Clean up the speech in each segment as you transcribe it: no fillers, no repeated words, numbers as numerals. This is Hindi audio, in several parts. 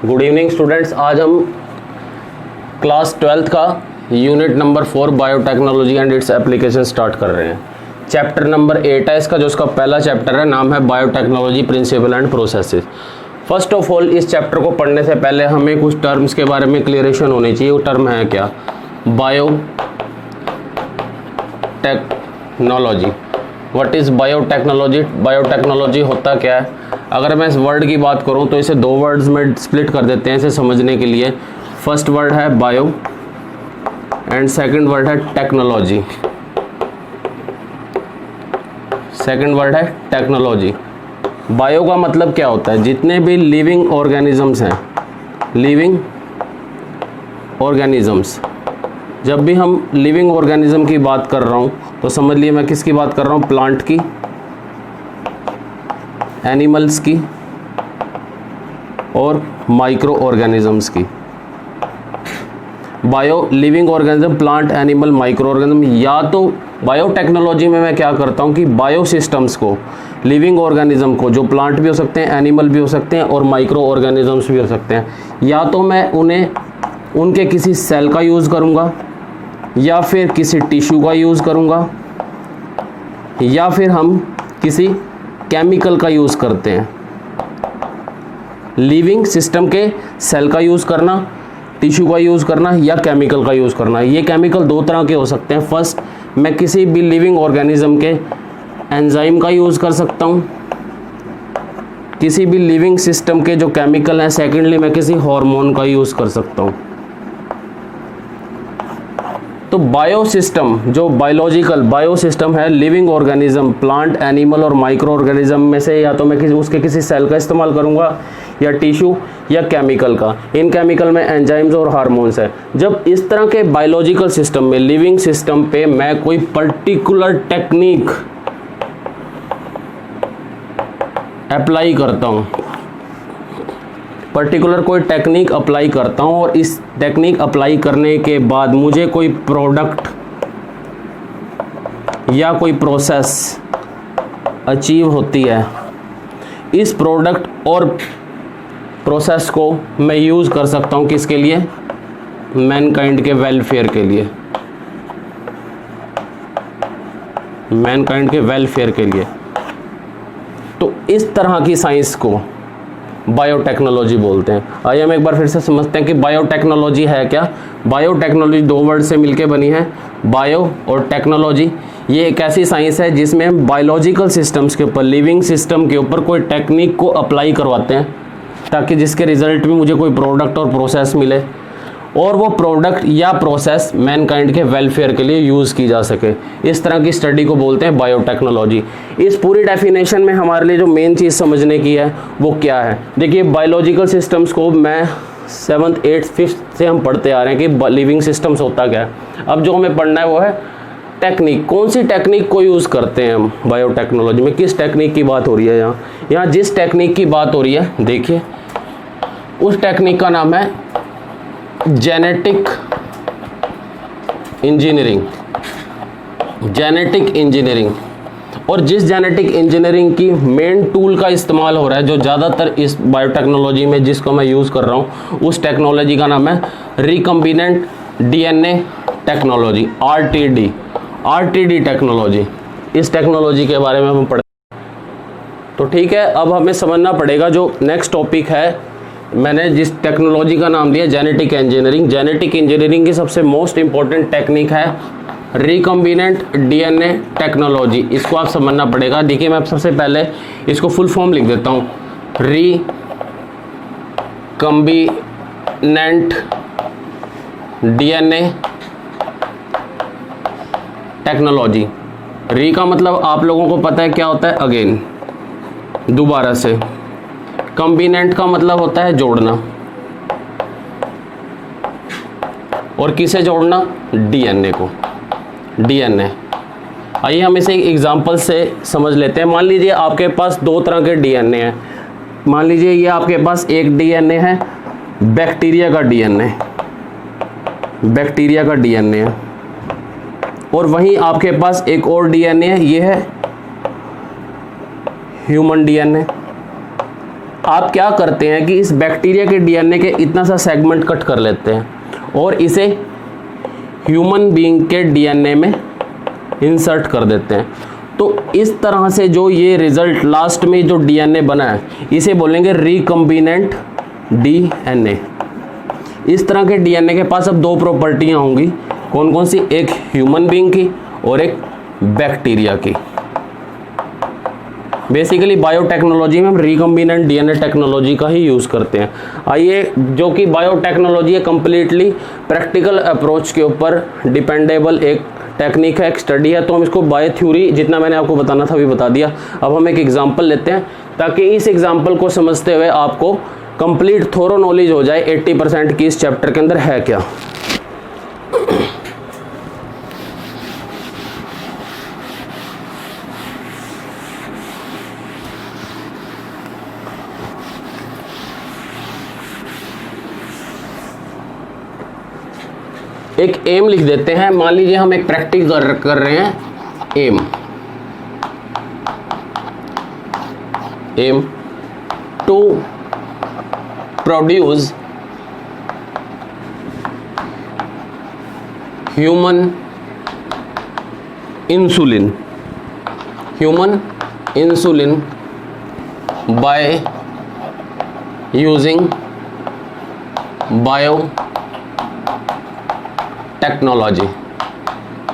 Good evening students. आज हम क्लास 12th का unit number 4 biotechnology and its application start कर रहे हैं। चैप्टर नंबर 8 है इसका, जो इसका पहला चैप्टर है, नाम है biotechnology principle and processes. First of all इस चैप्टर को पढ़ने से पहले हमें कुछ टर्म्स के बारे में क्लियरेशन होनी चाहिए। वो टर्म है क्या? Biotechnology. What is biotechnology? Biotechnology होता क्या है? अगर मैं इस वर्ड की बात करूं तो इसे दो वर्ड्स में स्प्लिट कर देते हैं इसे समझने के लिए। फर्स्ट वर्ड है बायो एंड सेकंड वर्ड है टेक्नोलॉजी। सेकंड वर्ड है टेक्नोलॉजी। बायो का मतलब क्या होता है? जितने भी लिविंग ऑर्गेनिजम्स हैं, लिविंग ऑर्गेनिजम्स। जब भी हम लिविंग ऑर्गेनिज्म की बात कर रहा हूँ तो समझ लिए मैं किसकी बात कर रहा हूँ? प्लांट की, एनिमल्स की और माइक्रो ऑर्गेनिजम्स की। Bio living organism, plant, animal, micro organism. या तो बायोटेक्नोलॉजी में मैं क्या करता हूँ कि बायो सिस्टम्स को, लिविंग ऑर्गेनिज्म को, जो प्लांट भी हो सकते हैं, एनिमल भी हो सकते हैं और माइक्रो ऑर्गेनिजम्स भी हो सकते हैं, या तो मैं उन्हें उनके किसी सेल का यूज़ करूँगा या फिर किसी टिश्यू का यूज़ करूँगा या फिर हम किसी केमिकल का यूज़ करते हैं। लिविंग सिस्टम के सेल का यूज़ करना, टिश्यू का यूज़ करना या केमिकल का यूज़ करना। ये केमिकल दो तरह के हो सकते हैं। फर्स्ट, मैं किसी भी लिविंग ऑर्गेनिज्म के एंजाइम का यूज़ कर सकता हूँ, किसी भी लिविंग सिस्टम के जो केमिकल हैं। सेकेंडली, मैं किसी हार्मोन का यूज़ कर सकता हूँ। तो बायो सिस्टम, जो बायोलॉजिकल बायो सिस्टम है, लिविंग ऑर्गेनिज्म, प्लांट, एनिमल और माइक्रो ऑर्गेनिज्म में से या तो मैं उसके किसी सेल का इस्तेमाल करूंगा या टिश्यू या केमिकल का। इन केमिकल में एंजाइम्स और हार्मोन्स है। जब इस तरह के बायोलॉजिकल सिस्टम में, लिविंग सिस्टम पे मैं कोई पर्टिकुलर टेक्निक अप्लाई करता हूँ, पर्टिकुलर कोई टेक्निक अप्लाई करता हूँ और इस टेक्निक अप्लाई करने के बाद मुझे कोई प्रोडक्ट या कोई प्रोसेस अचीव होती है, इस प्रोडक्ट और प्रोसेस को मैं यूज़ कर सकता हूँ किसके लिए? मैनकाइंड के वेलफेयर के लिए, मैनकाइंड के वेलफेयर के लिए। तो इस तरह की साइंस को बायोटेक्नोलॉजी बोलते हैं। आइए हम एक बार फिर से समझते हैं कि बायोटेक्नोलॉजी है क्या। बायोटेक्नोलॉजी दो वर्ड से मिलकर बनी है, बायो और टेक्नोलॉजी। ये एक ऐसी साइंस है जिसमें हम बायोलॉजिकल सिस्टम्स के ऊपर, लिविंग सिस्टम के ऊपर कोई टेक्निक को अप्लाई करवाते हैं ताकि जिसके रिजल्ट में मुझे कोई प्रोडक्ट और प्रोसेस मिले और वो प्रोडक्ट या प्रोसेस मैनकाइंड के वेलफेयर के लिए यूज़ की जा सके। इस तरह की स्टडी को बोलते हैं बायोटेक्नोलॉजी। इस पूरी डेफिनेशन में हमारे लिए जो मेन चीज़ समझने की है वो क्या है? देखिए, बायोलॉजिकल सिस्टम्स को मैं 7th 8th 5th से हम पढ़ते आ रहे हैं कि लिविंग सिस्टम्स होता क्या है। अब जो हमें पढ़ना है वो है टेक्निक। कौन सी टेक्निक को यूज़ करते हैं हम बायोटेक्नोलॉजी में? किस टेक्निक की बात हो रही है यहाँ जिस टेक्निक की बात हो रही है, देखिए उस टेक्निक का नाम है जेनेटिक इंजीनियरिंग। Genetic engineering. और जिस जेनेटिक इंजीनियरिंग की मेन टूल का इस्तेमाल हो रहा है, जो ज़्यादातर इस बायोटेक्नोलॉजी में जिसको मैं यूज़ कर रहा हूँ, उस टेक्नोलॉजी का नाम है recombinant DNA technology, RTD technology. इस टेक्नोलॉजी के बारे में हम पढ़ तो ठीक है। अब हमें समझना पड़ेगा जो नेक्स्ट टॉपिक है, मैंने जिस टेक्नोलॉजी का नाम दिया जेनेटिक इंजीनियरिंग। जेनेटिक इंजीनियरिंग की सबसे मोस्ट इंपॉर्टेंट टेक्निक है रिकम्बिनेंट डीएनए टेक्नोलॉजी। इसको आप समझना पड़ेगा। देखिए, मैं सबसे पहले इसको फुल फॉर्म लिख देता हूँ। Recombinant DNA technology. री का मतलब आप लोगों को पता है क्या होता है? अगेन, दोबारा से। कॉम्बिनेंट का मतलब होता है जोड़ना। और किसे जोड़ना? डीएनए को। डीएनए। आइए हम इसे एक एग्जांपल से समझ लेते हैं। मान लीजिए आपके पास दो तरह के डीएनए हैं। मान लीजिए ये आपके पास एक डीएनए है, बैक्टीरिया का डीएनए, बैक्टीरिया का डीएनए है। और वहीं आपके पास एक और डीएनए है, ये है ह्यूमन डीएनए। आप क्या करते हैं कि इस बैक्टीरिया के डीएनए के इतना सा सेगमेंट कट कर लेते हैं और इसे ह्यूमन बीइंग के डीएनए में इंसर्ट कर देते हैं। तो इस तरह से जो ये रिजल्ट लास्ट में जो डीएनए बना है इसे बोलेंगे रिकम्बिनेंट डीएनए। इस तरह के डीएनए के पास अब दो प्रॉपर्टियां होंगी, कौन कौन सी, एक ह्यूमन बीइंग की और एक बैक्टीरिया की। बेसिकली बायोटेक्नोलॉजी में हम रिकम्बिनेंट डीएनए टेक्नोलॉजी का ही यूज़ करते हैं। आइए, जो कि बायोटेक्नोलॉजी है कंप्लीटली प्रैक्टिकल अप्रोच के ऊपर डिपेंडेबल एक टेक्निक है, एक स्टडी है। तो हम इसको बायो थ्योरी जितना मैंने आपको बताना था अभी बता दिया। अब हम एक एग्जांपल लेते हैं ताकि इस एग्जांपल को समझते हुए आपको कंप्लीट थोरो नॉलेज हो जाए 80% की इस चैप्टर के अंदर है क्या। एक एम लिख देते हैं। मान लीजिए हम एक प्रैक्टिस कर रहे हैं। Aim to produce human insulin by using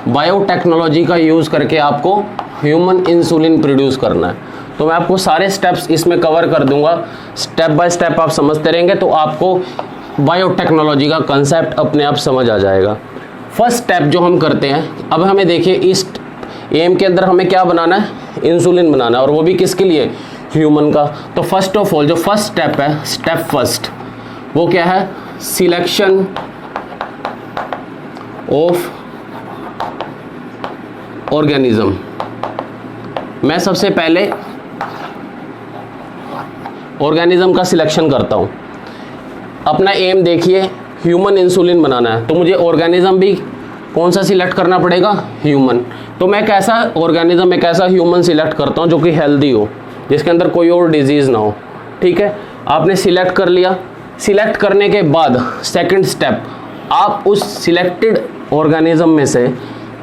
biotechnology का यूज़ करके आपको ह्यूमन इंसुलिन प्रोड्यूस करना है। तो मैं आपको सारे स्टेप्स इसमें कवर कर दूंगा, स्टेप बाय स्टेप आप समझते रहेंगे तो आपको बायोटेक्नोलॉजी का कंसेप्ट अपने आप समझ आ जाएगा। फर्स्ट स्टेप जो हम करते हैं, अब हमें देखिए इस एम के अंदर हमें क्या बनाना है, इंसुलिन बनाना है, और वो भी किसके लिए, ह्यूमन का। तो फर्स्ट ऑफ ऑल जो फर्स्ट स्टेप है, स्टेप फर्स्ट, वो क्या है, सिलेक्शन ऑफ ऑर्गेनिज्म। मैं सबसे पहले ऑर्गेनिज्म का सिलेक्शन करता हूं। अपना एम देखिए, ह्यूमन इंसुलिन बनाना है, तो मुझे ऑर्गेनिज्म भी कौन सा सिलेक्ट करना पड़ेगा, ह्यूमन। तो मैं कैसा ऑर्गेनिज्म, एक ऐसा ह्यूमन सिलेक्ट करता हूं जो कि हेल्दी हो, जिसके अंदर कोई और डिजीज़ ना हो। ठीक है, आपने सिलेक्ट कर लिया। सिलेक्ट करने के बाद सेकंड स्टेप, आप उस सिलेक्टेड ऑर्गेनिज्म में से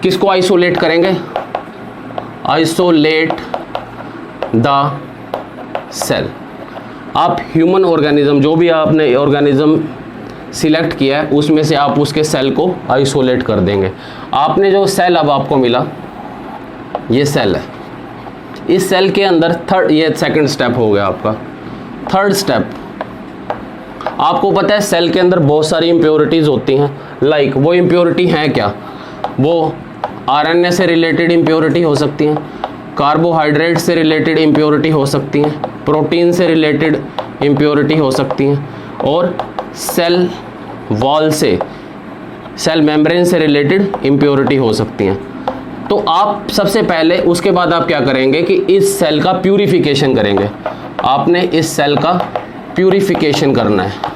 किसको आइसोलेट करेंगे, आइसोलेट द सेल। आप ह्यूमन ऑर्गेनिज्म, जो भी आपने ऑर्गेनिज्म सिलेक्ट किया है उसमें से आप उसके सेल को आइसोलेट कर देंगे। आपने जो सेल अब आपको मिला, ये सेल है। इस सेल के अंदर थर्ड, ये सेकंड स्टेप हो गया आपका। थर्ड स्टेप, आपको पता है सेल के अंदर बहुत सारी इम्प्योरिटीज़ होती हैं। लाइक वो इम्प्योरिटी हैं क्या, वो आरएनए से रिलेटेड इम्प्योरिटी हो सकती हैं, कार्बोहाइड्रेट से रिलेटेड इम्प्योरिटी हो सकती हैं, प्रोटीन से रिलेटेड इम्प्योरिटी हो सकती हैं, और सेल वॉल से, सेल मेम्ब्रेन से रिलेटेड इम्प्योरिटी हो सकती हैं। तो आप सबसे पहले, उसके बाद आप क्या करेंगे कि इस सेल का प्यूरिफिकेशन करेंगे। आपने इस सेल का प्यूरिफिकेशन करना है।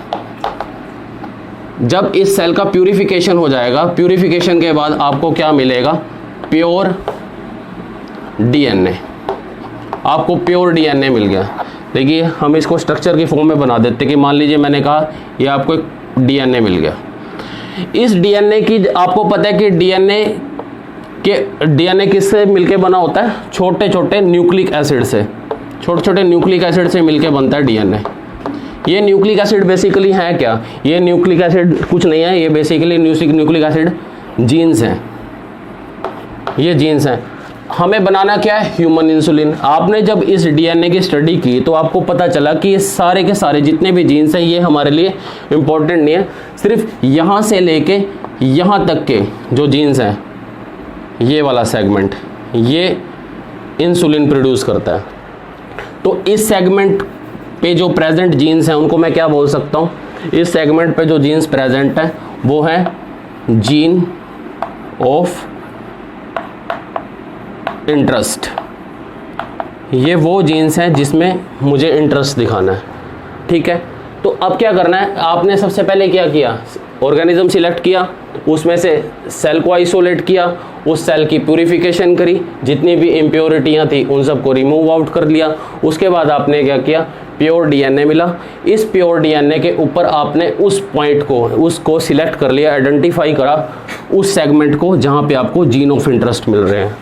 जब इस सेल का प्यूरिफिकेशन हो जाएगा, प्यूरिफिकेशन के बाद आपको क्या मिलेगा, प्योर डीएनए। आपको प्योर डीएनए मिल गया। देखिए हम इसको स्ट्रक्चर की फॉर्म में बना देते कि मान लीजिए मैंने कहा ये आपको एक डीएनए मिल गया। इस डीएनए की, आपको पता है कि डीएनए किससे मिलके बना होता है, छोटे छोटे न्यूक्लिक एसिड से, छोटे छोटे न्यूक्लिक एसिड से मिलके बनता है डीएनए। ये न्यूक्लिक एसिड बेसिकली है क्या, ये न्यूक्लिक एसिड कुछ नहीं है, ये बेसिकली न्यूक्लिक एसिड जीन्स हैं, ये जीन्स हैं। हमें बनाना क्या है, ह्यूमन इंसुलिन। आपने जब इस डीएनए की स्टडी की तो आपको पता चला कि ये सारे के सारे जितने भी जीन्स हैं ये हमारे लिए इम्पोर्टेंट नहीं है। सिर्फ यहाँ से लेके यहाँ तक के जो जीन्स हैं, ये वाला सेगमेंट, ये इंसुलिन प्रोड्यूस करता है। तो इस सेगमेंट पे जो प्रेजेंट जीन्स हैं उनको मैं क्या बोल सकता हूँ, इस सेगमेंट पे जो जीन्स प्रेजेंट है वो है जीन ऑफ इंटरेस्ट। ये वो जीन्स हैं जिसमें मुझे इंटरेस्ट दिखाना है। ठीक है, तो अब क्या करना है, आपने सबसे पहले क्या किया, ऑर्गेनिज्म सिलेक्ट किया, उसमें से सेल को आइसोलेट किया, उस सेल की प्यूरिफिकेशन करी, जितनी भी इम्प्योरिटियाँ थी उन सबको रिमूव आउट कर लिया। उसके बाद आपने क्या किया, प्योर डीएनए मिला। इस प्योर डीएनए के ऊपर आपने उस पॉइंट को, उसको सिलेक्ट कर लिया, आइडेंटिफाई करा उस सेगमेंट को जहाँ पे आपको जीन ऑफ इंटरेस्ट मिल रहे हैं।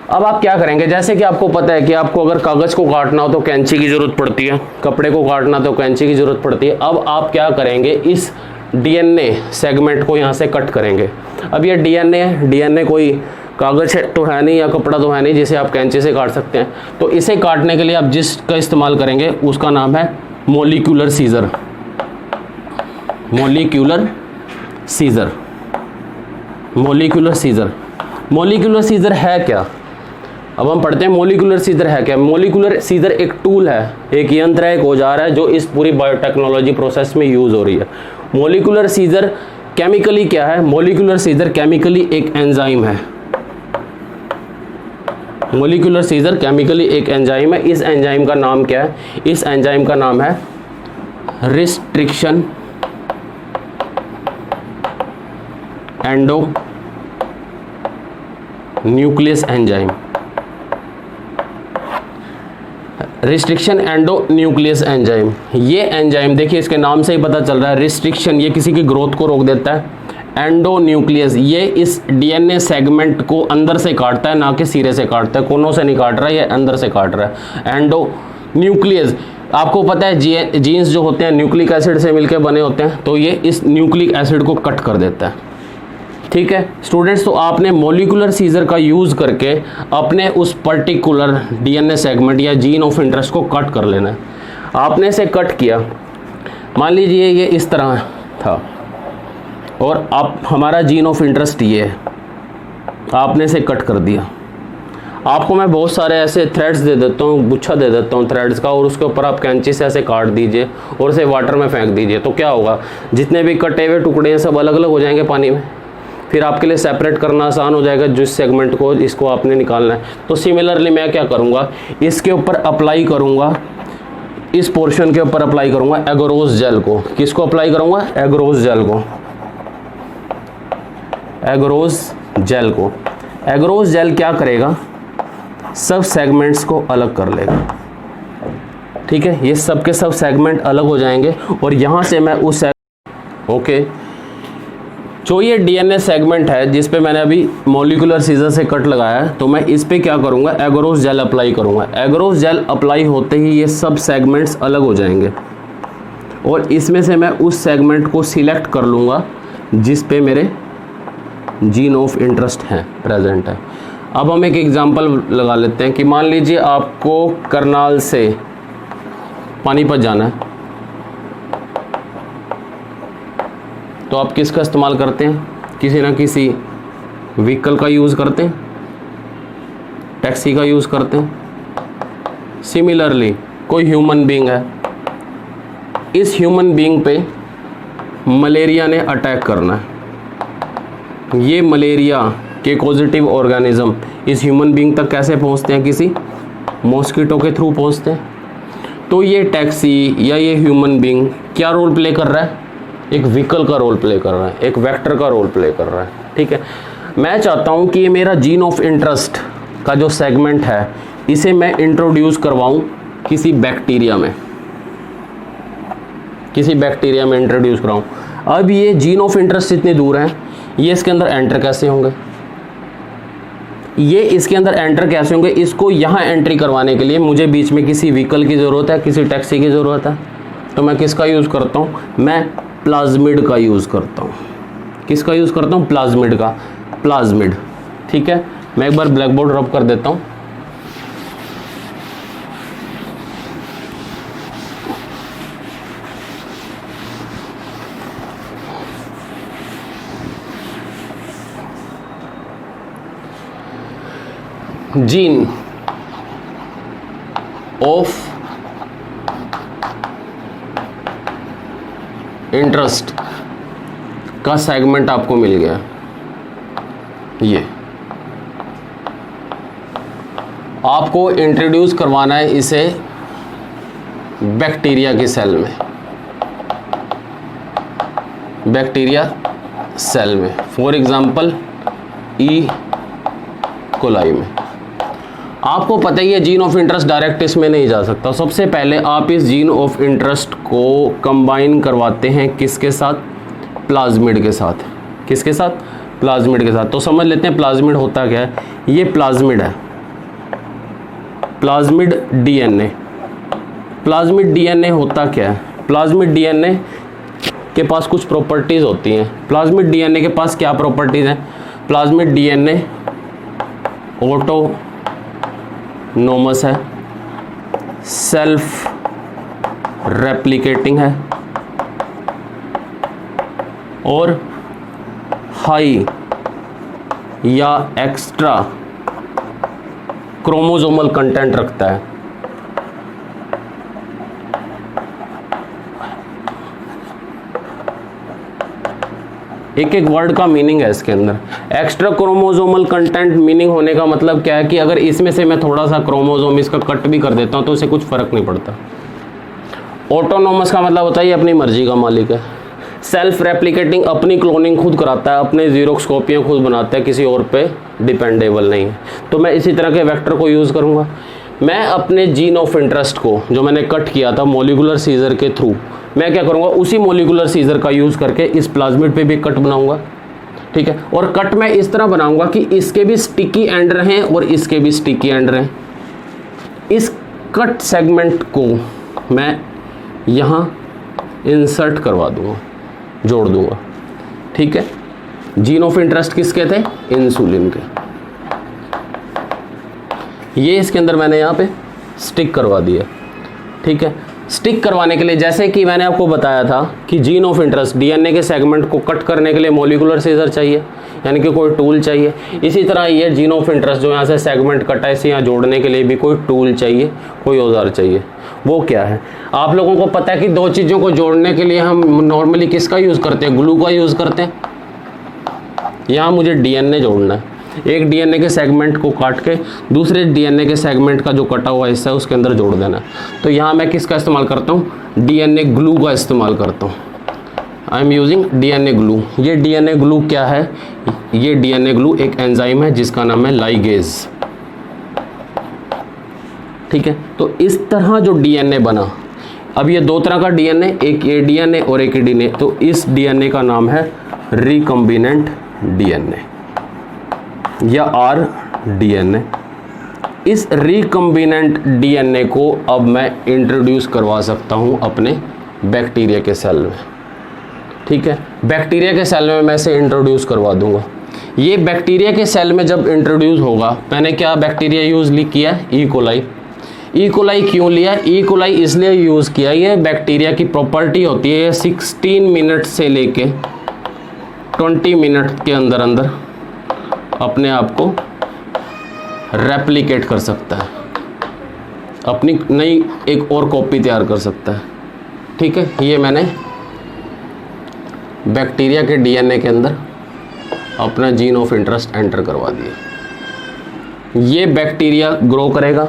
अब आप क्या करेंगे, जैसे कि आपको पता है कि आपको अगर कागज़ को काटना हो तो कैंची की ज़रूरत पड़ती है, कपड़े को काटना तो कैंची की ज़रूरत पड़ती है। अब आप क्या करेंगे, इस डीएनए सेगमेंट को यहाँ से कट करेंगे। अब ये डीएनए है, डीएनए कोई कागज़ तो है नहीं या कपड़ा तो है नहीं जिसे आप कैंची से काट सकते हैं। तो इसे काटने के लिए आप जिसका इस्तेमाल करेंगे उसका नाम है molecular scissor. Molecular scissor, molecular scissor. Molecular scissor है क्या? अब हम पढ़ते हैं मोलिकुलर सीजर है क्या। मोलिकुलर सीजर एक टूल है, एक यंत्र है, एक औजार है जो इस पूरी बायोटेक्नोलॉजी प्रोसेस में यूज़ हो रही है। मोलिकुलर सीजर केमिकली क्या है? मोलिकुलर सीजर केमिकली एक एंजाइम है। मोलिकुलर सीजर केमिकली एक एंजाइम है। इस एंजाइम का नाम क्या है? इस एंजाइम का नाम है restriction endo nucleus enzyme. Restriction endo nucleus enzyme, ये एंजाइम देखिए इसके नाम से ही पता चल रहा है, रिस्ट्रिक्शन ये किसी की ग्रोथ को रोक देता है, एंडो न्यूक्लियस ये इस डीएनए सेगमेंट को अंदर से काटता है, ना कि सिरे से काटता है, कोनों से नहीं काट रहा है, ये अंदर से काट रहा है। एंडो न्यूक्लियस, आपको पता है जीन्स जो होते हैं न्यूक्लिक एसिड से मिलकर बने होते हैं, तो ये इस न्यूक्लिक एसिड को कट कर देता है। ठीक है स्टूडेंट्स, तो आपने मोलिकुलर सीजर का यूज़ करके अपने उस पर्टिकुलर डीएनए सेगमेंट या जीन ऑफ इंटरेस्ट को कट कर लेना है। आपने इसे कट किया, मान लीजिए ये इस तरह था और आप हमारा जीन ऑफ इंटरेस्ट ये है, आपने इसे कट कर दिया। आपको मैं बहुत सारे ऐसे थ्रेड्स दे देता हूँ, गुच्छा दे देता हूँ थ्रेड्स का, और उसके ऊपर आप कैंची से ऐसे काट दीजिए और इसे वाटर में फेंक दीजिए। तो क्या होगा, जितने भी कटे हुए टुकड़े हैं सब अलग अलग हो जाएंगे पानी में, फिर आपके लिए सेपरेट करना आसान हो जाएगा जिस सेगमेंट को इसको आपने निकालना है। तो सिमिलरली मैं क्या करूँगा, इसके ऊपर अप्लाई करूँगा, इस पोर्शन के ऊपर अप्लाई करूँगा एगरोस जेल को। किसको अप्लाई करूँगा? एगरोस जेल को। एगरोस जेल को। एगरोस जेल क्या करेगा, सब सेगमेंट्स को अलग कर लेगा। ठीक है, ये सब के सब सेगमेंट अलग हो जाएंगे और यहाँ से मैं उस ओके जो ये डीएनए सेगमेंट है जिस पे मैंने अभी मॉलिक्यूलर सीजर से कट लगाया है, तो मैं इस पे क्या करूँगा, एगरोस जेल अप्लाई करूँगा। एगरोस जेल अप्लाई होते ही ये सब सेगमेंट्स अलग हो जाएंगे और इसमें से मैं उस सेगमेंट को सिलेक्ट कर लूँगा जिस पे मेरे जीन ऑफ इंटरेस्ट है, प्रेजेंट है। अब हम एक एग्जांपल लगा लेते हैं कि मान लीजिए आपको करनाल से पानीपत जाना है, तो आप किसका इस्तेमाल करते हैं? किसी ना किसी व्हीकल का यूज़ करते हैं, टैक्सी का यूज़ करते हैं। सिमिलरली कोई ह्यूमन बीइंग है, इस ह्यूमन बीइंग पे मलेरिया ने अटैक करना है। ये मलेरिया के पॉजिटिव ऑर्गेनिज्म इस ह्यूमन बीइंग तक कैसे पहुंचते हैं? किसी मॉस्किटो के थ्रू पहुंचते हैं। तो ये टैक्सी या ये ह्यूमन बीइंग क्या रोल प्ले कर रहा है? एक व्हीकल का रोल प्ले कर रहा है, एक वेक्टर का रोल प्ले कर रहा है। ठीक है, मैं चाहता हूँ कि ये मेरा जीन ऑफ इंटरेस्ट का जो सेगमेंट है इसे मैं इंट्रोड्यूस करवाऊँ किसी बैक्टीरिया में, किसी बैक्टीरिया में इंट्रोड्यूस कराऊँ। अब ये जीन ऑफ इंटरेस्ट इतनी दूर हैं, ये इसके अंदर एंटर कैसे होंगे? ये इसके अंदर एंटर कैसे होंगे? इसको यहाँ एंट्री करवाने के लिए मुझे बीच में किसी व्हीकल की ज़रूरत है, किसी टैक्सी की ज़रूरत है। तो मैं किसका यूज़ करता हूँ? मैं प्लाज्मिड का यूज़ करता हूँ। किसका यूज़ करता हूँ? प्लाज्मिड का। प्लाज्मिड। ठीक है, मैं एक बार ब्लैक बोर्ड रब कर देता हूँ। जीन ऑफ इंटरेस्ट का सेगमेंट आपको मिल गया। ये आपको इंट्रोड्यूस करवाना है इसे बैक्टीरिया की सेल में, बैक्टीरिया सेल में, फॉर एग्जांपल ई कोलाई में। आपको पता ही है जीन ऑफ इंटरेस्ट डायरेक्ट इसमें नहीं जा सकता। सबसे पहले आप इस जीन ऑफ इंटरेस्ट को कंबाइन करवाते हैं किसके साथ? प्लाज्मिड के साथ। किसके साथ? प्लाज्मिड के साथ। तो समझ लेते हैं प्लाज्मिड होता क्या है। ये प्लाज्मिड है, प्लाज्मिड डीएनए। प्लाज्मिड डीएनए होता क्या है? प्लाज्मिड डीएनए के पास कुछ प्रॉपर्टीज होती हैं। प्लाज्मिड डीएनए के पास क्या प्रॉपर्टीज हैं? प्लाज्मिड डीएनए ऑटोनोमस है, सेल्फ रेप्लिकेटिंग है और हाई या एक्स्ट्रा क्रोमोसोमल कंटेंट रखता है। एक एक वर्ड का मीनिंग है इसके अंदर। एक्स्ट्रा क्रोमोसोमल कंटेंट मीनिंग होने का मतलब क्या है कि अगर इसमें से मैं थोड़ा सा क्रोमोसोम इसका कट भी कर देता हूं तो उसे कुछ फर्क नहीं पड़ता। ऑटोनोमस का मतलब होता है ये अपनी मर्जी का मालिक है। सेल्फ रेप्लिकेटिंग, अपनी क्लोनिंग खुद कराता है, अपने जीरोक्स कॉपियाँ खुद बनाता है, किसी और पे डिपेंडेबल नहीं है। तो मैं इसी तरह के वेक्टर को यूज़ करूँगा। मैं अपने जीन ऑफ इंटरेस्ट को जो मैंने कट किया था मॉलिक्यूलर सीजर के थ्रू, मैं क्या करूँगा, उसी मॉलिक्यूलर सीजर का यूज़ करके इस प्लाज्मिड पे भी कट बनाऊँगा। ठीक है, और कट मैं इस तरह बनाऊँगा कि इसके भी स्टिकी एंड रहें और इसके भी स्टिकी एंड रहें। इस कट सेगमेंट को मैं यहाँ इंसर्ट करवा दूँगा, जोड़ दूँगा। ठीक है, जीन ऑफ इंटरेस्ट किसके थे? इंसुलिन के। ये इसके अंदर मैंने यहाँ पे स्टिक करवा दिया। ठीक है, स्टिक करवाने के लिए जैसे कि मैंने आपको बताया था कि जीन ऑफ इंटरेस्ट डीएनए के सेगमेंट को कट करने के लिए मॉलिक्यूलर सीजर चाहिए, यानी कि कोई टूल चाहिए। इसी तरह ये जीन ऑफ इंटरेस्ट जो यहाँ से सेगमेंट कटा है इसे यहाँ जोड़ने के लिए भी कोई टूल चाहिए, कोई औजार चाहिए। वो क्या है? आप लोगों को पता है कि दो चीज़ों को जोड़ने के लिए हम नॉर्मली किसका यूज़ करते हैं? ग्लू का यूज़ करते हैं। यहाँ मुझे डीएनए जोड़ना है, एक डीएनए के सेगमेंट को काट के दूसरे डीएनए के सेगमेंट का जो कटा हुआ हिस्सा है उसके अंदर जोड़ देना। तो यहाँ मैं किसका इस्तेमाल करता हूँ? डीएनए ग्लू का इस्तेमाल करता हूँ। I am using DNA glue. ये डीएनए ग्लू क्या है? ये डीएनए ग्लू एक एंजाइम है जिसका नाम है लाइगेज। ठीक है, तो इस तरह जो डीएनए बना, अब ये दो तरह का डीएनए, एक ये डीएनए और एक ये डीएनए, तो इस डीएनए का नाम है रिकम्बिनेंट डीएनए या आरडीएनए। इस रिकम्बिनेंट डीएनए को अब मैं इंट्रोड्यूस करवा सकता हूं अपने बैक्टीरिया के सेल में। ठीक है, बैक्टीरिया के सेल में मैं इसे इंट्रोड्यूस करवा दूंगा। ये बैक्टीरिया के सेल में जब इंट्रोड्यूस होगा, मैंने क्या बैक्टीरिया यूज़ किया? E coli. ई कोलाई क्यों लिया? ई कोलाई इसलिए यूज़ किया, ये बैक्टीरिया की प्रॉपर्टी होती है 16 मिनट से लेके 20 मिनट के अंदर अंदर अपने आप को रेप्लिकेट कर सकता है, अपनी नई एक और कॉपी तैयार कर सकता है। ठीक है, ये मैंने बैक्टीरिया के डीएनए के अंदर अपना जीन ऑफ इंटरेस्ट एंटर करवा दिया। ये बैक्टीरिया ग्रो करेगा,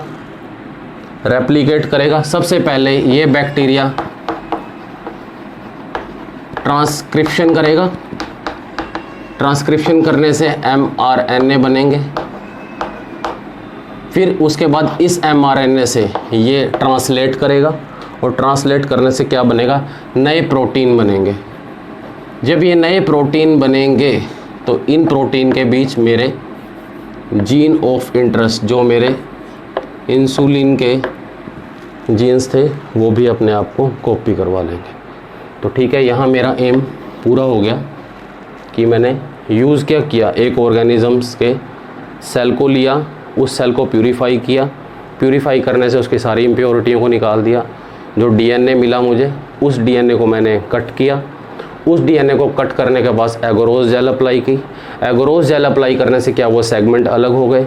रेप्लिकेट करेगा। सबसे पहले ये बैक्टीरिया ट्रांसक्रिप्शन करेगा, ट्रांसक्रिप्शन करने से mRNA बनेंगे। फिर उसके बाद इस mRNA से ये ट्रांसलेट करेगा और ट्रांसलेट करने से क्या बनेगा? नए प्रोटीन बनेंगे। जब ये नए प्रोटीन बनेंगे तो इन प्रोटीन के बीच मेरे जीन ऑफ इंटरेस्ट, जो मेरे इंसुलिन के जीन्स थे, वो भी अपने आप को कॉपी करवा लेंगे। तो ठीक है, यहाँ मेरा एम पूरा हो गया कि मैंने यूज़ क्या किया, एक ऑर्गेनिजम्स के सेल को लिया, उस सेल को प्यूरीफाई किया, प्यूरीफाई करने से उसकी सारी इम्प्योरिटियों को निकाल दिया। जो डीएनए मिला मुझे, उस डीएनए को मैंने कट किया। उस डीएनए को कट करने के बाद एगोरोस जेल अप्लाई की। एगोरोस जेल अप्लाई करने से क्या, वो सेगमेंट अलग हो गए।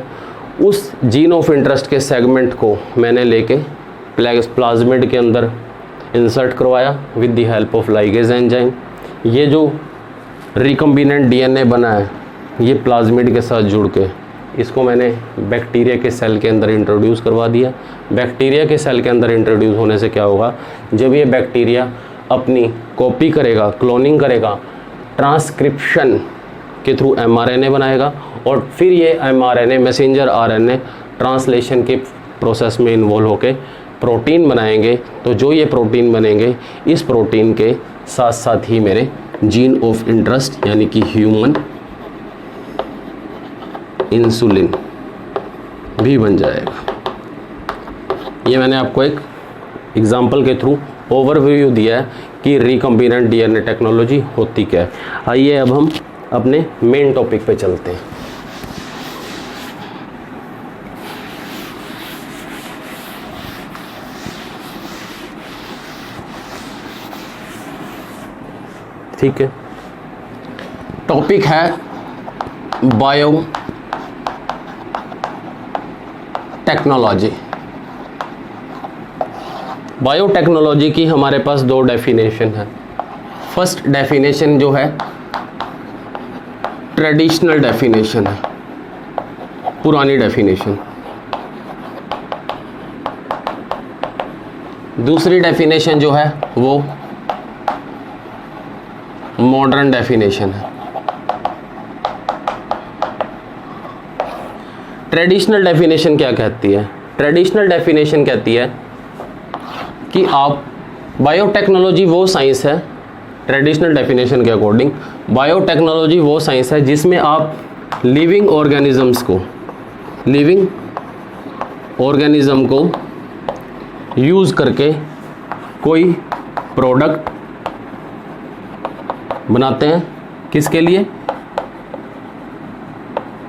उस जीन ऑफ इंटरेस्ट के सेगमेंट को मैंने लेके प्लाज्मिड के अंदर इंसर्ट करवाया with the help of ligase enzyme. ये जो रिकम्बिनेंट डीएनए बना है, ये प्लाज्मिड के साथ जुड़ के इसको मैंने बैक्टीरिया के सेल के अंदर इंट्रोड्यूस करवा दिया। बैक्टीरिया के सेल के अंदर इंट्रोड्यूस होने से क्या होगा, जब ये बैक्टीरिया अपनी कॉपी करेगा, क्लोनिंग करेगा, ट्रांसक्रिप्शन के थ्रू mRNA बनाएगा और फिर ये mRNA मैसेंजर RNA ट्रांसलेशन के प्रोसेस में इन्वॉल्व होके प्रोटीन बनाएंगे। तो जो ये प्रोटीन बनेंगे, इस प्रोटीन के साथ साथ ही मेरे जीन ऑफ इंटरेस्ट यानी कि ह्यूमन इंसुलिन भी बन जाएगा। ये मैंने आपको एक एग्जाम्पल के थ्रू ओवरव्यू दिया है कि रिकम्बिनेंट डीएनए टेक्नोलॉजी होती क्या है। आइए अब हम अपने मेन टॉपिक पे चलते हैं। ठीक है, टॉपिक है बायो टेक्नोलॉजी। बायोटेक्नोलॉजी की हमारे पास दो डेफिनेशन है। फर्स्ट डेफिनेशन जो है ट्रेडिशनल डेफिनेशन है, पुरानी डेफिनेशन। दूसरी डेफिनेशन जो है वो मॉडर्न डेफिनेशन है। ट्रेडिशनल डेफिनेशन क्या कहती है? ट्रेडिशनल डेफिनेशन कहती है कि आप बायोटेक्नोलॉजी वो साइंस है, ट्रेडिशनल डेफिनेशन के अकॉर्डिंग बायोटेक्नोलॉजी वो साइंस है जिसमें आप लिविंग ऑर्गेनिज्म को यूज़ करके कोई प्रोडक्ट बनाते हैं। किसके लिए?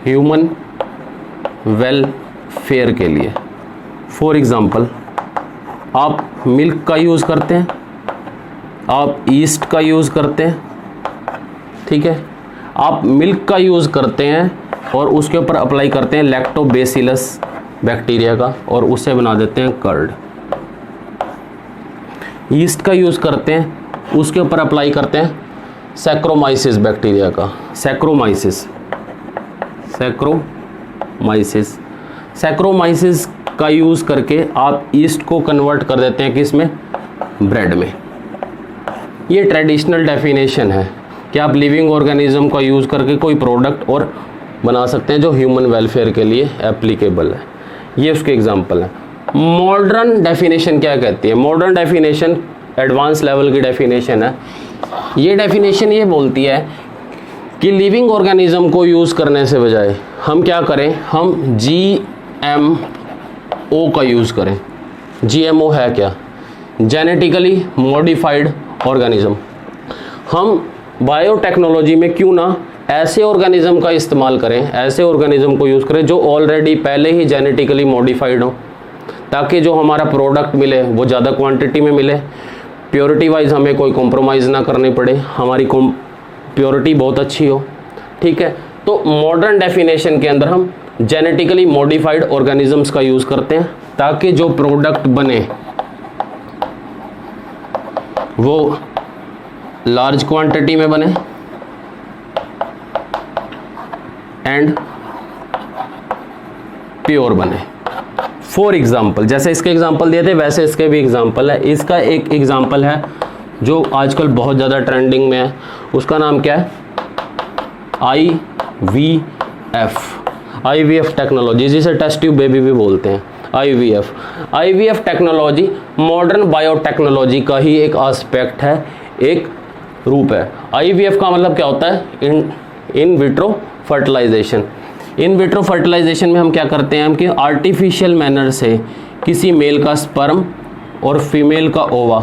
ह्यूमन वेलफेयर के लिए। फॉर एग्ज़ाम्पल, आप मिल्क का यूज़ करते हैं, आप ईस्ट का यूज़ करते हैं, ठीक है। आप मिल्क का यूज़ करते हैं और उसके ऊपर अप्लाई करते हैं लैक्टोबैसिलस बैक्टीरिया का और उससे बना देते हैं कर्ड। ईस्ट का यूज़ करते हैं, उसके ऊपर अप्लाई करते हैं सैक्रोमाइसिस बैक्टीरिया का, सैक्रोमाइसिस का यूज़ करके आप ईस्ट को कन्वर्ट कर देते हैं किसमें? ब्रेड में। ये ट्रेडिशनल डेफिनेशन है कि आप लिविंग ऑर्गेनिज्म का यूज़ करके कोई प्रोडक्ट और बना सकते हैं जो ह्यूमन वेलफेयर के लिए एप्लीकेबल है। ये उसके एग्जांपल है। मॉडर्न डेफिनेशन क्या कहती है? मॉडर्न डेफिनेशन एडवांस लेवल की डेफिनेशन है। ये डेफिनेशन ये बोलती है कि लिविंग ऑर्गेनिज्म को यूज़ करने से बजाय हम क्या करें? हम GMO का यूज़ करें। GMO है क्या? Genetically modified organism. हम बायोटेक्नोलॉजी में क्यों ना ऐसे ऑर्गेनिज्म का इस्तेमाल करें, ऐसे ऑर्गेनिज्म को यूज़ करें जो ऑलरेडी पहले ही जेनेटिकली मॉडिफाइड हो, ताकि जो हमारा प्रोडक्ट मिले वो ज़्यादा क्वांटिटी में मिले, प्योरिटी वाइज हमें कोई कॉम्प्रोमाइज़ ना करनी पड़े, हमारी प्योरिटी बहुत अच्छी हो, ठीक है। तो मॉडर्न डेफिनेशन के अंदर हम जेनेटिकली मॉडिफाइड ऑर्गेनिजम्स का यूज़ करते हैं ताकि जो प्रोडक्ट बने वो लार्ज क्वांटिटी में बने एंड प्योर बने। फॉर एग्जाम्पल, जैसे इसके एग्जाम्पल दिए थे वैसे इसके भी एग्जाम्पल है। इसका एक एग्जाम्पल है जो आजकल बहुत ज़्यादा ट्रेंडिंग में है, उसका नाम क्या है? IVF टेक्नोलॉजी, जिसे टेस्ट ट्यूब बेबी भी बोलते हैं। IVF टेक्नोलॉजी मॉडर्न बायोटेक्नोलॉजी का ही एक एस्पेक्ट है, एक रूप है। IVF का मतलब क्या होता है? In vitro fertilisation. In vitro fertilisation में हम क्या करते हैं? हम कि आर्टिफिशियल मैनर से किसी मेल का स्पर्म और फीमेल का ओवा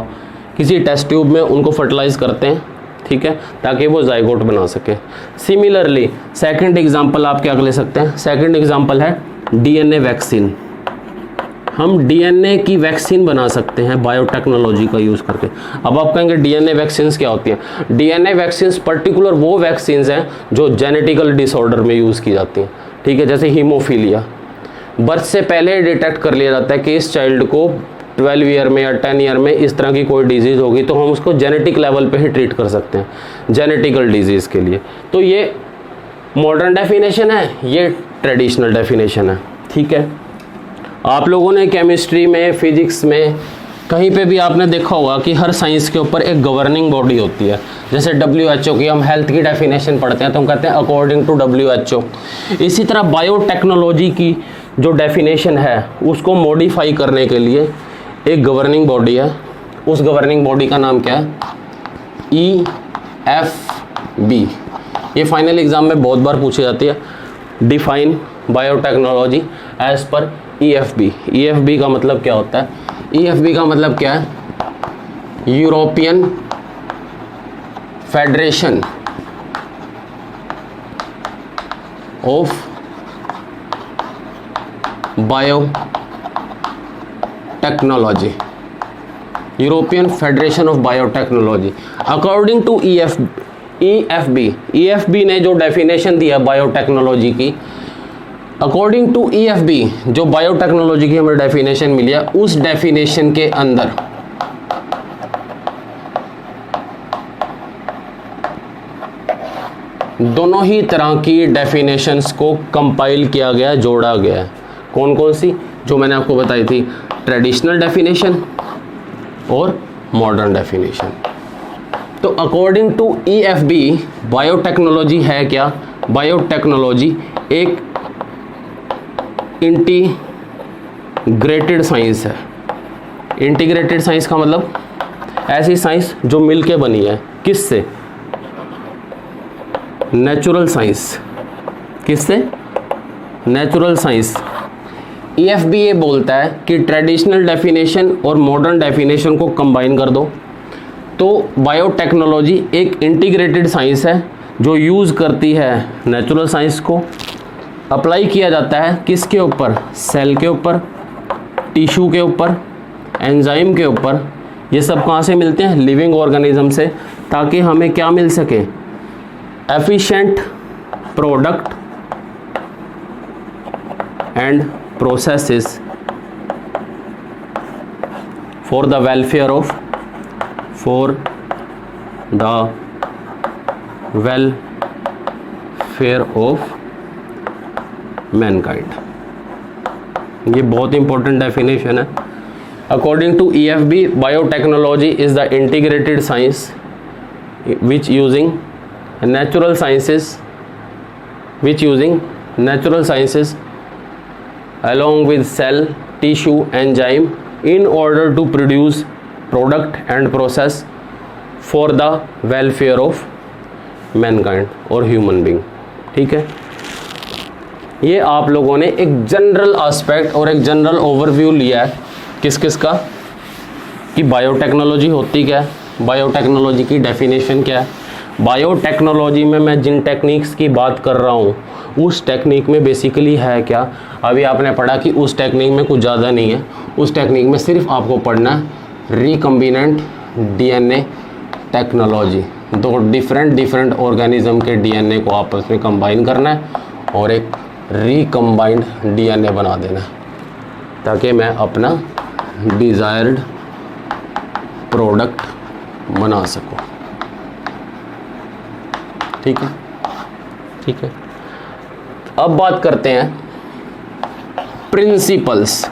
किसी टेस्ट ट्यूब में उनको फर्टिलाइज करते हैं, ठीक है, ताकि वो जाइगोट बना सके। सिमिलरली सेकंड एग्जांपल आप क्या ले सकते हैं? सेकंड एग्जांपल है DNA वैक्सीन। हम DNA की वैक्सीन बना सकते हैं बायोटेक्नोलॉजी का यूज़ करके। अब आप कहेंगे DNA वैक्सीन्स क्या होती हैं? DNA वैक्सीन्स पर्टिकुलर वो वैक्सीन्स हैं जो जेनेटिकल डिसऑर्डर में यूज़ की जाती हैं, ठीक है। जैसे हीमोफीलिया, बर्थ से पहले डिटेक्ट कर लिया जाता है कि इस चाइल्ड को 12 ईयर में या 10 ईयर में इस तरह की कोई डिजीज़ होगी, तो हम उसको जेनेटिक लेवल पे ही ट्रीट कर सकते हैं जेनेटिकल डिजीज़ के लिए। तो ये मॉडर्न डेफिनेशन है, ये ट्रेडिशनल डेफिनेशन है, ठीक है। आप लोगों ने केमिस्ट्री में, फिजिक्स में, कहीं पे भी आपने देखा होगा कि हर साइंस के ऊपर एक गवर्निंग बॉडी होती है। जैसे WHO की हम हेल्थ की डेफिनेशन पढ़ते हैं तो हम कहते हैं अकॉर्डिंग टू WHO। इसी तरह बायोटेक्नोलॉजी की जो डेफिनेशन है उसको मॉडिफाई करने के लिए एक गवर्निंग बॉडी है, उस गवर्निंग बॉडी का नाम क्या है? EFB। ये फाइनल एग्जाम में बहुत बार पूछी जाती है। Define biotechnology as per EFB। EFB का मतलब क्या होता है? EFB का मतलब क्या है? European Federation of Biotechnology. European Federation of Biotechnology. According to EFB ने जो डेफिनेशन दिया बायोटेक्नोलॉजी की, अकॉर्डिंग टू EFB जो बायोटेक्नोलॉजी की हमें डेफिनेशन मिली है, उस डेफिनेशन के अंदर दोनों ही तरह की डेफिनेशंस को कंपाइल किया गया, जोड़ा गया है। कौन कौन सी? जो मैंने आपको बताई थी, ट्रेडिशनल डेफिनेशन और मॉडर्न डेफिनेशन। तो अकॉर्डिंग टू EFB बायोटेक्नोलॉजी है क्या? बायोटेक्नोलॉजी एक इंटीग्रेटेड साइंस है। इंटीग्रेटेड साइंस का मतलब ऐसी साइंस जो मिलके बनी है। किससे? Natural science. किससे? Natural science. EFB ये बोलता है कि ट्रेडिशनल डेफिनेशन और मॉडर्न डेफिनेशन को कंबाइन कर दो तो बायोटेक्नोलॉजी एक इंटीग्रेटेड साइंस है जो यूज़ करती है नेचुरल साइंस को। अप्लाई किया जाता है किसके ऊपर? सेल के ऊपर, टिश्यू के ऊपर, एंजाइम के ऊपर। ये सब कहाँ से मिलते हैं? लिविंग ऑर्गेनिज्म से, ताकि हमें क्या मिल सके? Efficient product and processes for the welfare of mankind। ये बहुत इंपॉर्टेंट डेफिनेशन है। According to EFB biotechnology is the integrated science which using natural sciences along with cell, tissue, enzyme in order to produce product and process for the welfare of mankind और human being। ठीक है, ये आप लोगों ने एक जनरल एस्पेक्ट और एक जनरल ओवरव्यू लिया है किस किस का, कि बायोटेक्नोलॉजी होती क्या है, बायोटेक्नोलॉजी की डेफिनेशन क्या है। बायोटेक्नोलॉजी में मैं जिन टेक्निक्स की बात कर रहा हूँ उस टेक्निक में बेसिकली है क्या, अभी आपने पढ़ा कि उस टेक्निक में कुछ ज़्यादा नहीं है। उस टेक्निक में सिर्फ आपको पढ़ना है रिकम्बिनेंट DNA टेक्नोलॉजी। दो डिफरेंट ऑर्गेनिज्म के DNA को आपस में कंबाइन करना है और एक रिकम्बाइंड DNA बना देना है ताकि मैं अपना डिज़ायर्ड प्रोडक्ट बना सकूं। ठीक है, ठीक है। अब बात करते हैं principles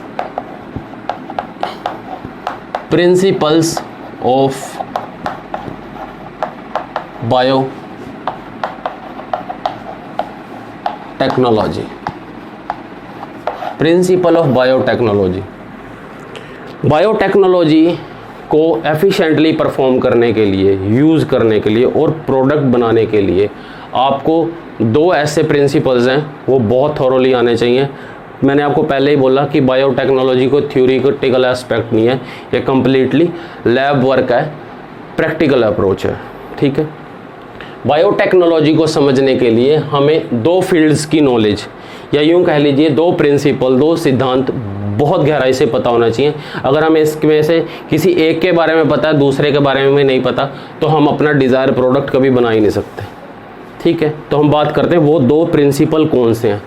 of biotechnology. Principle of biotechnology. Biotechnology को एफिशिएंटली परफॉर्म करने के लिए, यूज़ करने के लिए और प्रोडक्ट बनाने के लिए आपको दो ऐसे प्रिंसिपल्स हैं वो बहुत थॉरोली आने चाहिए। मैंने आपको पहले ही बोला कि बायोटेक्नोलॉजी को थ्योरेटिकल एस्पेक्ट नहीं है, ये कम्प्लीटली लैब वर्क है, प्रैक्टिकल अप्रोच है। ठीक है, बायोटेक्नोलॉजी को समझने के लिए हमें दो फील्ड्स की नॉलेज या यूँ कह लीजिए दो प्रिंसिपल, दो सिद्धांत बहुत गहराई से पता होना चाहिए। अगर हमें इसमें से किसी एक के बारे में पता है, दूसरे के बारे में नहीं पता, तो हम अपना डिज़ायर प्रोडक्ट कभी बना ही नहीं सकते। ठीक है, तो हम बात करते हैं वो दो प्रिंसिपल कौन से हैं।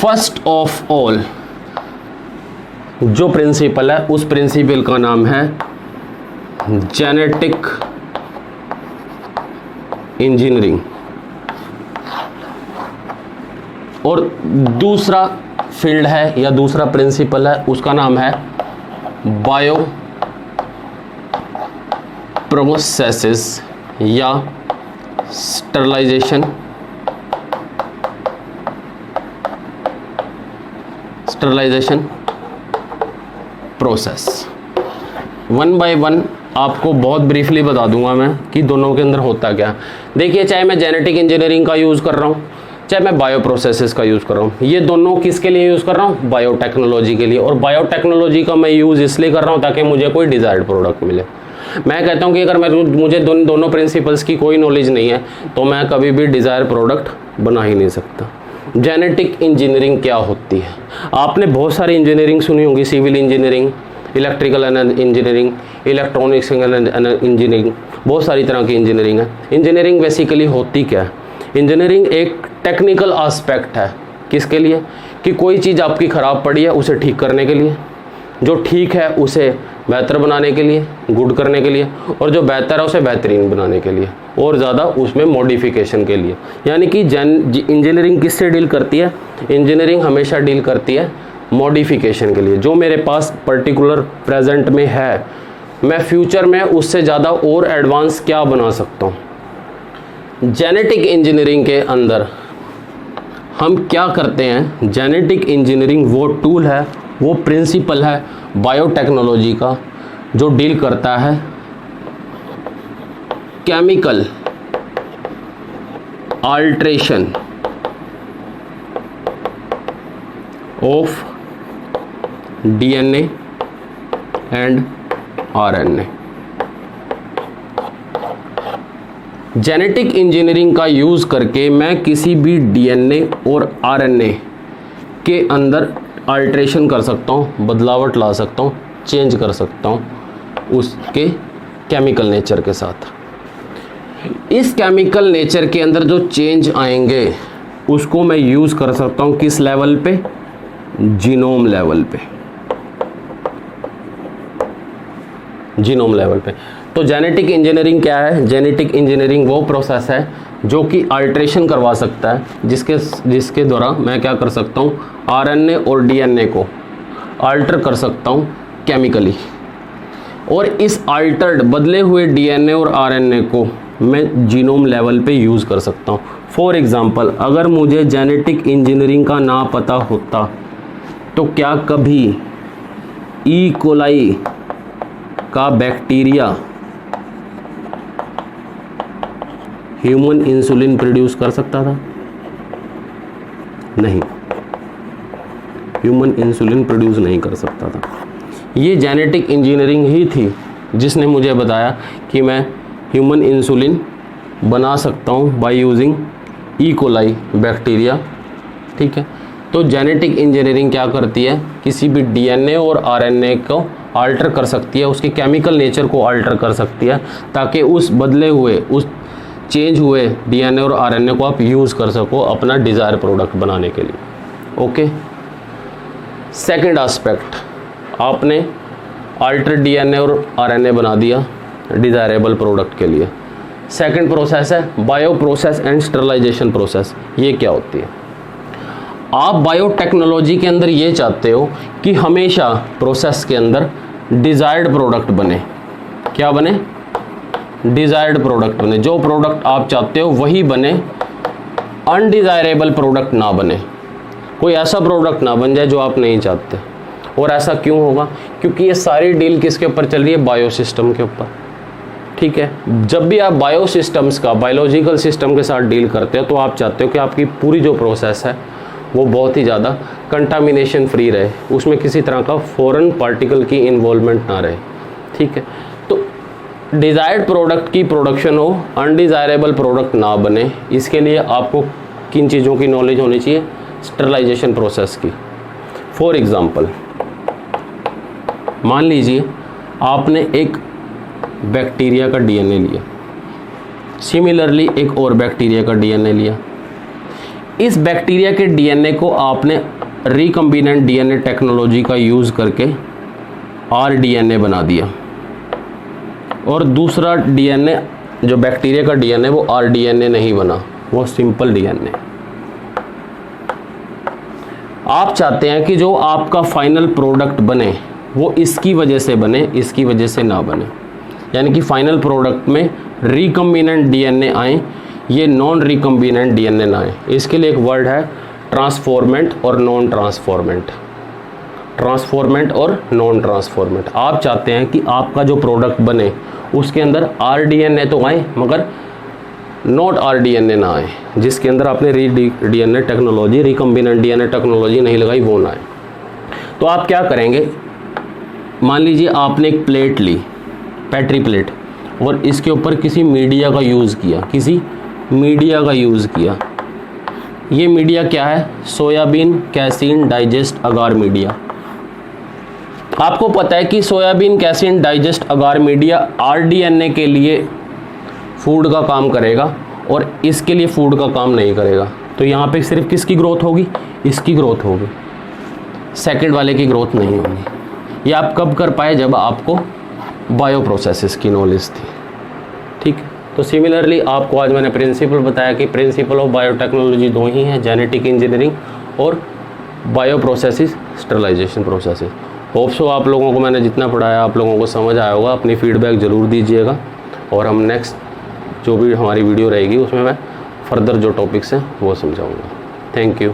फर्स्ट ऑफ ऑल जो प्रिंसिपल है उस प्रिंसिपल का नाम है जेनेटिक इंजीनियरिंग और दूसरा फील्ड है या दूसरा प्रिंसिपल है उसका नाम है बायो प्रोसेसेस या sterilisation sterilisation process. One by one आपको बहुत ब्रीफली बता दूंगा मैं कि दोनों के अंदर होता क्या। देखिए, चाहे मैं जेनेटिक इंजीनियरिंग का यूज़ कर रहा हूँ, चाहे मैं बायो प्रोसेसेस का यूज़ कर रहा हूँ, ये दोनों किसके लिए यूज़ कर रहा हूँ? बायोटेक्नोलॉजी के लिए। और बायोटेक्नोलॉजी का मैं यूज़ इसलिए कर रहा हूँ ताकि मुझे कोई डिज़ायर्ड प्रोडक्ट मिले। मैं कहता हूँ कि अगर मुझे दोनों प्रिंसिपल्स की कोई नॉलेज नहीं है तो मैं कभी भी डिज़ायर प्रोडक्ट बना ही नहीं सकता। जेनेटिक इंजीनियरिंग क्या होती है? आपने बहुत सारी इंजीनियरिंग सुनी होगी, civil engineering, electrical engineering, electronics engineering, बहुत सारी तरह की इंजीनियरिंग है। इंजीनियरिंग बेसिकली होती क्या है? इंजीनियरिंग एक टेक्निकल एस्पेक्ट है। किसके लिए? कि कोई चीज़ आपकी ख़राब पड़ी है उसे ठीक करने के लिए, जो ठीक है उसे बेहतर बनाने के लिए, गुड करने के लिए, और जो बेहतर है उसे बेहतरीन बनाने के लिए, और ज़्यादा उसमें मॉडिफिकेशन के लिए। यानी कि इंजीनियरिंग किससे डील करती है? इंजीनियरिंग हमेशा डील करती है मॉडिफिकेशन के लिए। जो मेरे पास पर्टिकुलर प्रेजेंट में है, मैं फ्यूचर में उससे ज़्यादा और एडवांस क्या बना सकता हूँ। जेनेटिक इंजीनियरिंग के अंदर हम क्या करते हैं? जेनेटिक इंजीनियरिंग वो टूल है, वो प्रिंसिपल है बायोटेक्नोलॉजी का जो डील करता है chemical alteration of DNA and RNA. Genetic engineering का यूज़ करके मैं किसी भी डीएनए और आरएनए के अंदर अल्ट्रेशन कर सकता हूँ, बदलावट ला सकता हूँ, चेंज कर सकता हूँ उसके केमिकल नेचर के साथ। इस केमिकल नेचर के अंदर जो चेंज आएंगे उसको मैं यूज़ कर सकता हूँ किस लेवल पे? जीनोम लेवल पे। जीनोम लेवल पे। तो जेनेटिक इंजीनियरिंग क्या है? जेनेटिक इंजीनियरिंग वो प्रोसेस है जो कि अल्ट्रेशन करवा सकता है, जिसके द्वारा मैं क्या कर सकता हूँ? आरएनए और डीएनए को अल्टर कर सकता हूँ केमिकली, और इस अल्टर्ड बदले हुए डीएनए और आरएनए को मैं जीनोम लेवल पे यूज़ कर सकता हूँ। फॉर एग्ज़ाम्पल, अगर मुझे जेनेटिक इंजीनियरिंग का ना पता होता तो क्या कभी ई कोलाई का बैक्टीरिया ह्यूमन इंसुलिन प्रोड्यूस कर सकता था? नहीं, ह्यूमन इंसुलिन प्रोड्यूस नहीं कर सकता था। ये जेनेटिक इंजीनियरिंग ही थी जिसने मुझे बताया कि मैं ह्यूमन इंसुलिन बना सकता हूँ by using E coli bacteria. ठीक है, तो जेनेटिक इंजीनियरिंग क्या करती है? किसी भी डीएनए और आरएनए को अल्टर कर सकती है, उसके केमिकल नेचर को अल्टर कर सकती है, ताकि उस बदले हुए, उस चेंज हुए डीएनए और आरएनए को आप यूज़ कर सको अपना डिज़ायर प्रोडक्ट बनाने के लिए। ओके, सेकंड एस्पेक्ट, आपने अल्टर डीएनए और आरएनए बना दिया डिज़ायरेबल प्रोडक्ट के लिए। सेकंड प्रोसेस है bio process and sterilisation process. ये क्या होती है? आप बायोटेक्नोलॉजी के अंदर ये चाहते हो कि हमेशा प्रोसेस के अंदर डिज़ायर्ड प्रोडक्ट बने। क्या बने? डिज़ायर्ड प्रोडक्ट बने। जो प्रोडक्ट आप चाहते हो वही बने, अनडिज़ायरेबल प्रोडक्ट ना बने। कोई ऐसा प्रोडक्ट ना बन जाए जो आप नहीं चाहते। और ऐसा क्यों होगा? क्योंकि ये सारी डील किसके ऊपर चल रही है? बायो सिस्टम के ऊपर। ठीक है, जब भी आप बायो सिस्टम्स का, बायोलॉजिकल सिस्टम के साथ डील करते हो तो आप चाहते हो कि आपकी पूरी जो प्रोसेस है वो बहुत ही ज़्यादा कंटामिनेशन फ्री रहे, उसमें किसी तरह का फॉरेन पार्टिकल की इन्वॉल्वमेंट ना रहे। ठीक है, तो डिज़ायर्ड प्रोडक्ट की प्रोडक्शन हो, अनडिज़ायरेबल प्रोडक्ट ना बने, इसके लिए आपको किन चीज़ों की नॉलेज होनी चाहिए? स्टरलाइजेशन प्रोसेस की। फॉर एग्ज़ाम्पल, मान लीजिए आपने एक बैक्टीरिया का डीएनए लिया, सिमिलरली एक और बैक्टीरिया का डीएनए लिया। इस बैक्टीरिया के डीएनए को आपने रिकम्बिनेंट डीएनए टेक्नोलॉजी का यूज़ करके आरडीएनए बना दिया, और दूसरा डीएनए जो बैक्टीरिया का डीएनए वो आरडीएनए नहीं बना, वो सिंपल डीएनए। आप चाहते हैं कि जो आपका फाइनल प्रोडक्ट बने वो इसकी वजह से बने, इसकी वजह से ना बने। यानी कि फाइनल प्रोडक्ट में रिकम्बिनेंट डीएनए आए, ये नॉन रिकम्बिनेंट डीएनए ना आए। इसके लिए एक वर्ड है ट्रांसफॉर्मेंट और नॉन ट्रांसफॉर्मेंट। ट्रांसफॉर्मेंट और नॉन ट्रांसफॉर्मेंट। आप चाहते हैं कि आपका जो प्रोडक्ट बने उसके अंदर RDNA तो आए मगर नॉट RDNA ना आए, जिसके अंदर आपने DNA technology, recombinant DNA technology नहीं लगाई, वो ना आए। तो आप क्या करेंगे, मान लीजिए आपने एक प्लेट ली, पेट्री प्लेट, और इसके ऊपर किसी मीडिया का यूज़ किया, किसी मीडिया का यूज़ किया। ये मीडिया क्या है? सोयाबीन कैसीन डाइजेस्ट अगार मीडिया। आपको पता है कि सोयाबीन कैसीन डाइजेस्ट अगार मीडिया RDNA के लिए फूड का काम करेगा और इसके लिए फूड का काम नहीं करेगा। तो यहाँ पे सिर्फ किसकी ग्रोथ होगी? इसकी ग्रोथ होगी, सेकंड वाले की ग्रोथ नहीं होगी। ये आप कब कर पाए? जब आपको बायो प्रोसेसेस की नॉलेज थी। ठीक, तो सिमिलरली आपको आज मैंने प्रिंसिपल बताया कि प्रिंसिपल ऑफ बायोटेक्नोलॉजी दो ही हैं, जेनेटिक इंजीनियरिंग और bio processes, sterilisation processes. Hope so आप लोगों को मैंने जितना पढ़ाया आप लोगों को समझ आया होगा। अपनी फीडबैक ज़रूर दीजिएगा और हम नेक्स्ट जो भी हमारी वीडियो रहेगी उसमें मैं फर्दर जो टॉपिक्स हैं वो समझाऊंगा। Thank you.